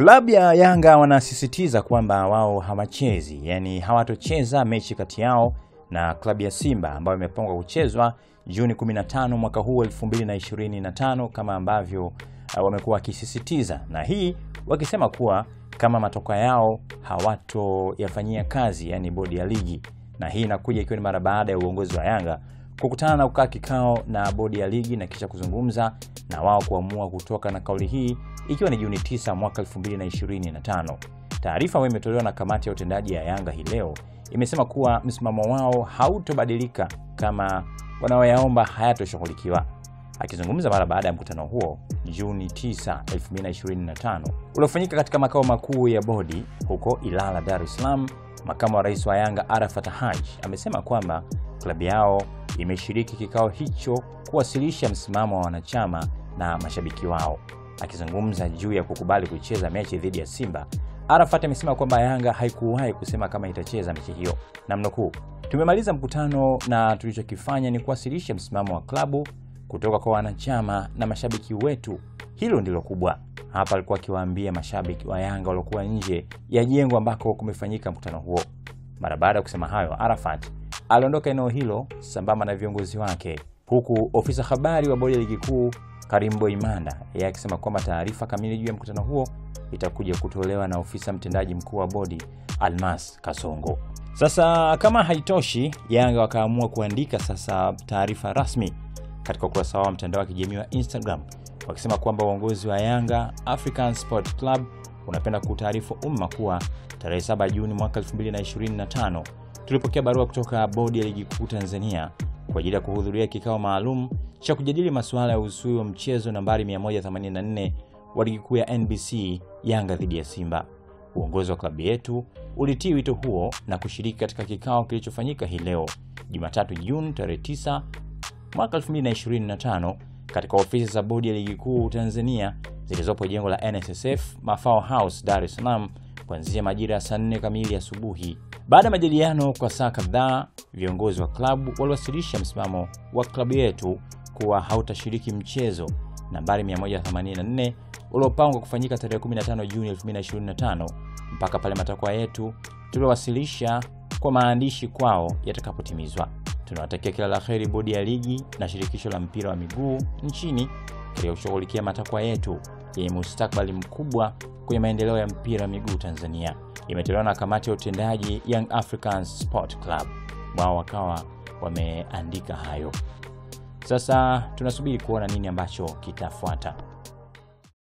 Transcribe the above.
Klabu ya Yanga wanasisitiza kwamba wao hawachezi, yani hawatocheza mechi kati yao na klabu ya Simba ambayo imepangwa kuchezwa Juni 15 mwaka huu 2025 kama ambavyo wamekuwa wakisisitiza, na hii wakisema kuwa kama matokeo yao hawatoyafanyia kazi, yani bodi ya ligi. Na hii inakuja ikiwa ni mara baada ya uongozi wa Yanga kukutana na kukaa kikao na bodi ya ligi na kisha kuzungumza na wao kuamua kutoka na kauli hii ikiwa ni Juni 9 mwaka 2025. Taarifa ambayo imetolewa na kamati ya utendaji ya Yanga hii leo imesema kuwa msimamo wao hautobadilika kama wanaoyaomba hayatoshughulikiwa. Akizungumza mara baada ya mkutano huo Juni 9, 2025 uliofanyika katika makao makuu ya bodi huko Ilala, Dar es Salaam, makamu wa rais wa Yanga Arafat Haji amesema kwamba klabu yao imeshiriki kikao hicho kuwasilisha msimamo wa wanachama na mashabiki wao. Akizungumza juu ya kukubali kucheza mechi dhidi ya Simba, Arafat amesema kwamba Yanga haikuwahi kusema kama itacheza mechi hiyo. Namnukuu, "Tumemaliza mkutano na tulichokifanya ni kuwasilisha msimamo wa klabu kutoka kwa wanachama na mashabiki wetu. Hilo ndilo kubwa." Hapa alikuwa akiwaambia mashabiki wa Yanga waliokuwa nje ya jengo ambako kumefanyika mkutano huo. Mara baada ya kusema hayo, Arafat aliondoka eneo hilo sambamba na viongozi wake, huku ofisa habari wa bodi ya ligi kuu Karimbo Imanda yeye akisema kwamba taarifa kamili juu ya mkutano huo itakuja kutolewa na ofisa mtendaji mkuu wa bodi Almas Kasongo. Sasa kama haitoshi, Yanga wakaamua kuandika sasa taarifa rasmi katika ukurasa wao mtandao wa kijamii wa Instagram, wakisema kwamba uongozi wa Yanga African Sport Club unapenda kutaarifu umma kuwa tarehe 7 Juni mwaka 2025 tulipokea barua kutoka bodi ya ligi kuu Tanzania kwa ajili ya kuhudhuria kikao maalum cha kujadili masuala ya uzuio wa mchezo nambari 184 wa ligi kuu ya NBC Yanga dhidi ya Simba. Uongozi wa klabu yetu ulitii wito huo na kushiriki katika kikao kilichofanyika hii leo Jumatatu Juni tarehe 9 mwaka 2025 katika ofisi za bodi ya ligi kuu Tanzania zilizopo jengo la NSSF Mafao House, Dar es Salaam kuanzia majira ya saa 4 kamili asubuhi. Baada ya majadiliano kwa saa kadhaa, viongozi wa klabu waliwasilisha msimamo wa klabu yetu kuwa hautashiriki mchezo nambari 184 uliopangwa kufanyika tarehe 15 Juni 2025 mpaka pale matakwa yetu tuliowasilisha kwa maandishi kwao yatakapotimizwa. Tunawatakia kila la kheri bodi ya ligi na shirikisho la mpira wa miguu nchini katika kushughulikia matakwa yetu yenye mustakabali mkubwa kwenye maendeleo ya mpira wa miguu Tanzania. Imetolewa na kamati ya utendaji Young African Sport Club. Wao wakawa wameandika hayo. Sasa tunasubiri kuona nini ambacho kitafuata.